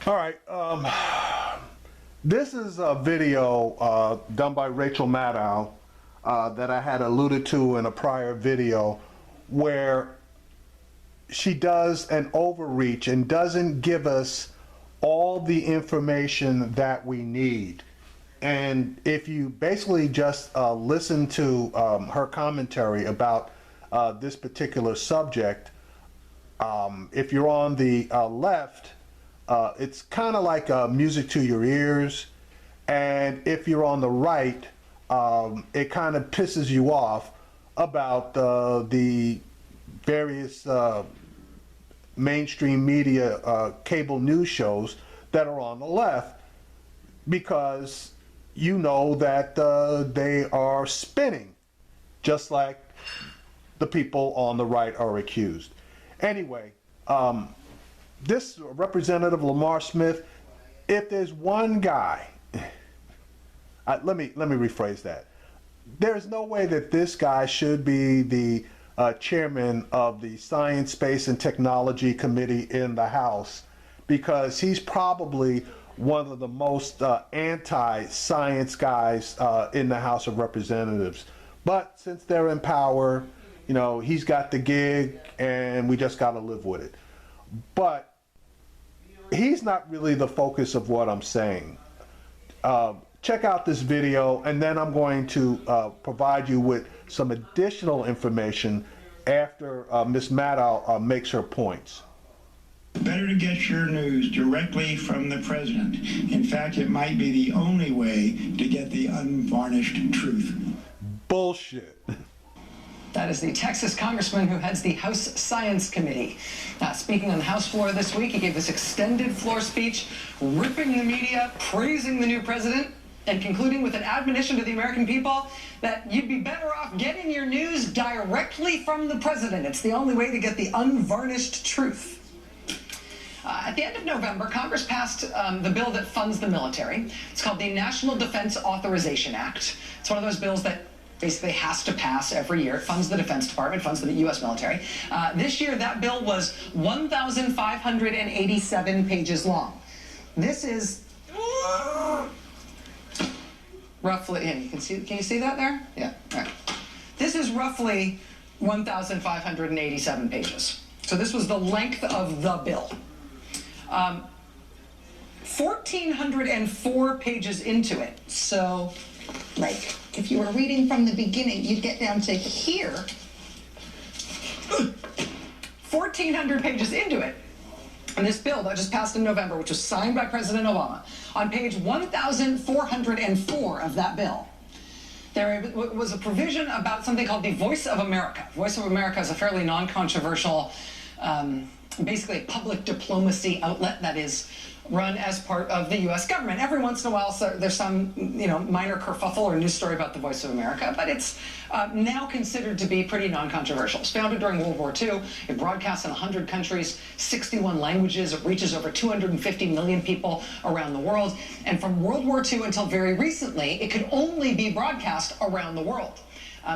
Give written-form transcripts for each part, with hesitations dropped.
All right. This is a video done by Rachel Madow that I had alluded to in a prior video where she does an overreach and doesn't give us all the information that we need. And if you basically just listen to her commentary about this particular subject, if you're on the left, it's kind of like music to your ears, and if you're on the right, it kind of pisses you off about the various mainstream media cable news shows that are on the left, because you know that they are spinning just like the people on the right are accused. Anyway, this Representative Lamar Smith, if there's one guy, let me rephrase that. There's no way that this guy should be the chairman of the Science, Space, and Technology Committee in the House, because he's probably one of the most anti-science guys in the House of Representatives. But since they're in power, you know, he's got the gig and we just got to live with it. But he's not really the focus of what I'm saying. Check out this video, and then I'm going to provide you with some additional information after Ms. Madow makes her points. Better to get your news directly from the president. In fact, it might be the only way to get the unvarnished truth. Bullshit. That is the Texas congressman who heads the House Science Committee. Speaking on the House floor this week, he gave this extended floor speech, ripping the media, praising the new president, and concluding with an admonition to the American people that you'd be better off getting your news directly from the president. It's the only way to get the unvarnished truth. At the end of November, Congress passed the bill that funds the military. It's called the National Defense Authorization Act. It's one of those bills that basically has to pass every year. It funds the Defense Department, funds the U.S. military. This year, that bill was 1,587 pages long. This is roughly, and you can you see that there? Yeah, all right. This is roughly 1,587 pages. So this was the length of the bill. 1,404 pages into it. So, like, if you were reading from the beginning, you'd get down to here. 1,400 pages into it. And this bill that just passed in November, which was signed by President Obama, on page 1,404 of that bill, there was a provision about something called the Voice of America. Voice of America is a fairly non-controversial, basically a public diplomacy outlet that is run as part of the U.S. government. Every once in a while, so there's some minor kerfuffle or news story about the Voice of America, but it's now considered to be pretty non-controversial. It was founded during World War II. It broadcasts in 100 countries, 61 languages. It reaches over 250 million people around the world. And from World War II until very recently, it could only be broadcast around the world.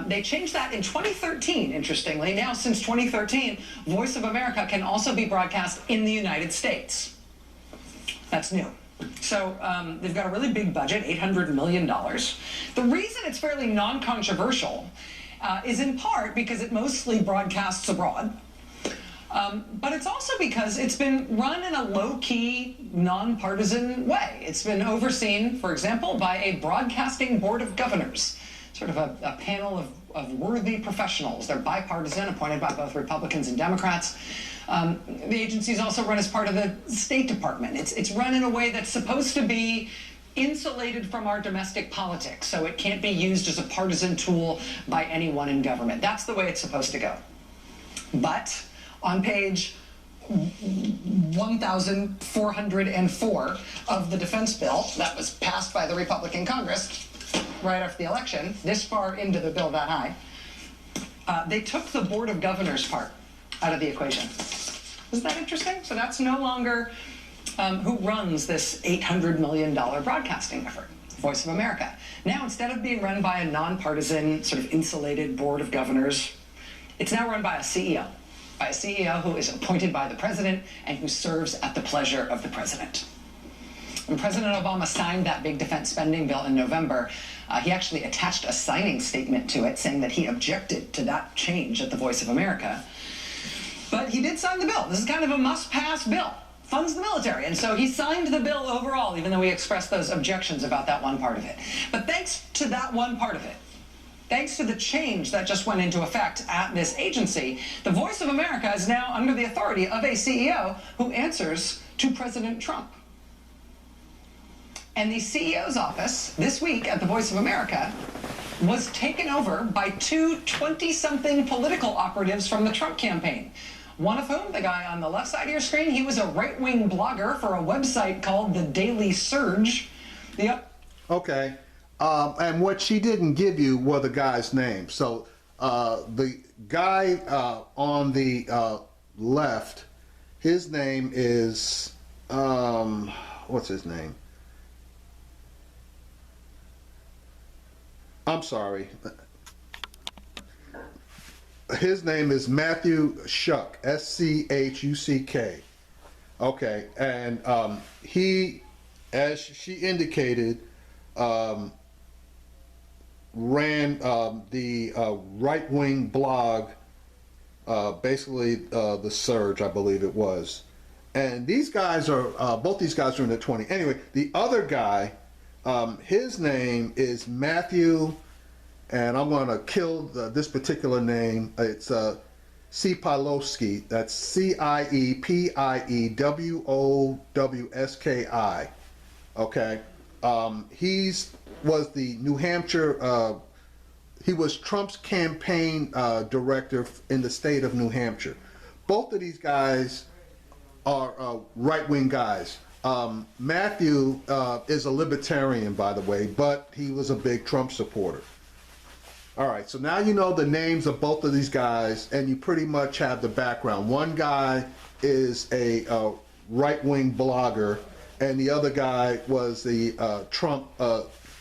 They changed that in 2013, interestingly. Now, since 2013, Voice of America can also be broadcast in the United States. That's new. So they've got a really big budget, $800 million. The reason it's fairly non-controversial is in part because it mostly broadcasts abroad. But it's also because it's been run in a low-key, nonpartisan way. It's been overseen, for example, by a broadcasting board of governors, sort of a panel of worthy professionals. They're bipartisan, appointed by both Republicans and Democrats. The agency is also run as part of the State Department. It's run in a way that's supposed to be insulated from our domestic politics, so it can't be used as a partisan tool by anyone in government. That's the way it's supposed to go. But on page 1,404 of the defense bill that was passed by the Republican Congress right after the election, this far into the bill that high, they took the Board of Governors part out of the equation. Isn't that interesting? So that's no longer who runs this $800 million broadcasting effort, Voice of America. Now, instead of being run by a nonpartisan, sort of insulated Board of Governors, it's now run by a CEO. by a CEO who is appointed by the president and who serves at the pleasure of the president. When President Obama signed that big defense spending bill in November, he actually attached a signing statement to it saying that he objected to that change at the Voice of America. But he did sign the bill. This is kind of a must-pass bill. Funds the military. And so he signed the bill overall, even though he expressed those objections about that one part of it. But thanks to that one part of it, thanks to the change that just went into effect at this agency, the Voice of America is now under the authority of a CEO who answers to President Trump. And the CEO's office this week at the Voice of America was taken over by two 20-something political operatives from the Trump campaign. One of whom, the guy on the left side of your screen, he was a right-wing blogger for a website called The Daily Surge. Okay. And what she didn't give you were the guy's name. So the guy on the left, his name is, what's his name? I'm sorry. His name is Matthew Schuck, S-C-H-U-C-K. Okay, and he, as she indicated, ran the right-wing blog, basically The Surge, I believe it was. And these guys are, both these guys are in the 20s. Anyway, the other guy, his name is Matthew, and I'm going to kill this particular name. It's Cieplowski. That's Ciepiewowski. Okay. Was the New Hampshire, he was Trump's campaign director in the state of New Hampshire. Both of these guys are right-wing guys. Matthew is a libertarian, by the way, but he was a big Trump supporter. All right, so now you know the names of both of these guys, and you pretty much have the background. One guy is a right-wing blogger, and the other guy was the Trump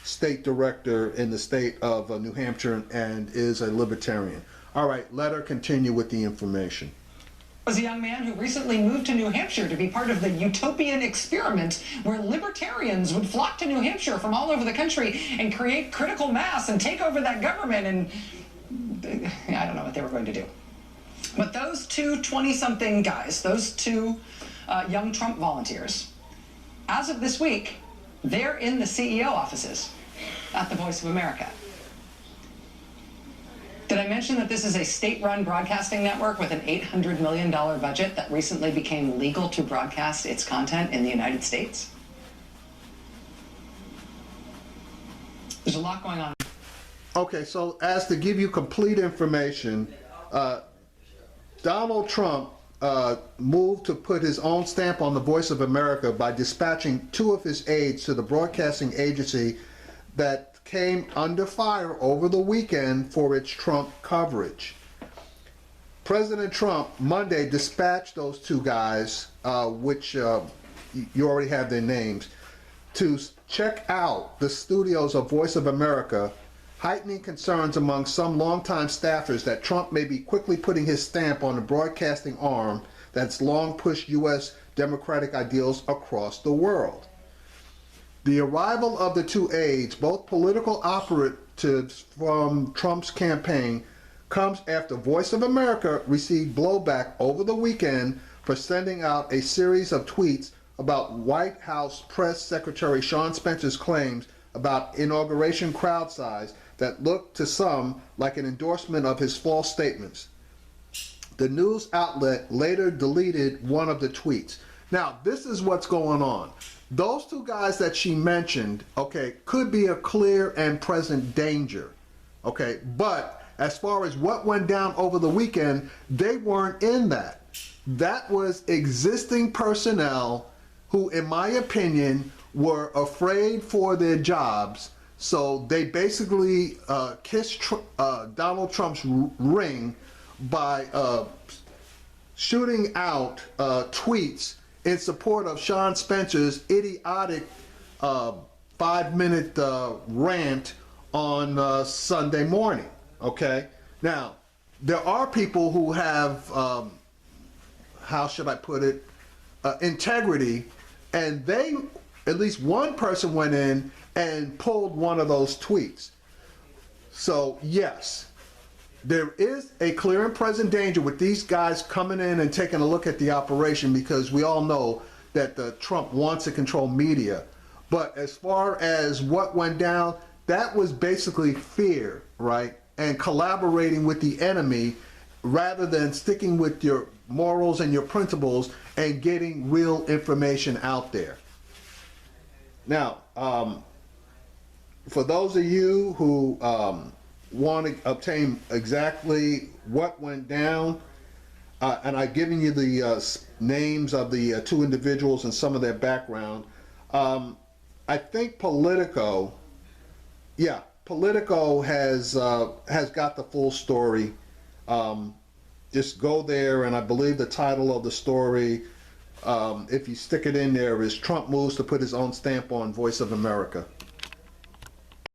state director in the state of New Hampshire and is a libertarian. All right, let her continue with the information. Was a young man who recently moved to New Hampshire to be part of the utopian experiment where libertarians would flock to New Hampshire from all over the country and create critical mass and take over that government, and I don't know what they were going to do. But those two 20-something guys, those two young Trump volunteers, as of this week, they're in the CEO offices at the Voice of America. Did I mention that this is a state-run broadcasting network with an $800 million budget that recently became legal to broadcast its content in the United States? There's a lot going on. Okay, so as to give you complete information, Donald Trump moved to put his own stamp on the Voice of America by dispatching two of his aides to the broadcasting agency that came under fire over the weekend for its Trump coverage. President Trump Monday dispatched those two guys, which you already have their names, to check out the studios of Voice of America, heightening concerns among some longtime staffers that Trump may be quickly putting his stamp on the broadcasting arm that's long pushed U.S. democratic ideals across the world. The arrival of the two aides, both political operatives from Trump's campaign, comes after Voice of America received blowback over the weekend for sending out a series of tweets about White House Press Secretary Sean Spicer's claims about inauguration crowd size that looked to some like an endorsement of his false statements. The news outlet later deleted one of the tweets. Now, this is what's going on. Those two guys that she mentioned, okay, could be a clear and present danger, okay? But as far as what went down over the weekend, they weren't in that. That was existing personnel who, in my opinion, were afraid for their jobs. So they basically kissed Donald Trump's ring by shooting out tweets in support of Sean Spicer's idiotic 5-minute rant on Sunday morning. Okay, now there are people who have how should I put it, integrity, and they, at least one person went in and pulled one of those tweets. So yes, there is a clear and present danger with these guys coming in and taking a look at the operation, because we all know that Trump wants to control media. But as far as what went down, that was basically fear, right? And collaborating with the enemy rather than sticking with your morals and your principles and getting real information out there. Now, for those of you who want to obtain exactly what went down, and I've given you the names of the two individuals and some of their background. I think Politico has got the full story. Just go there, and I believe the title of the story, if you stick it in there, is Trump moves to put his own stamp on Voice of America.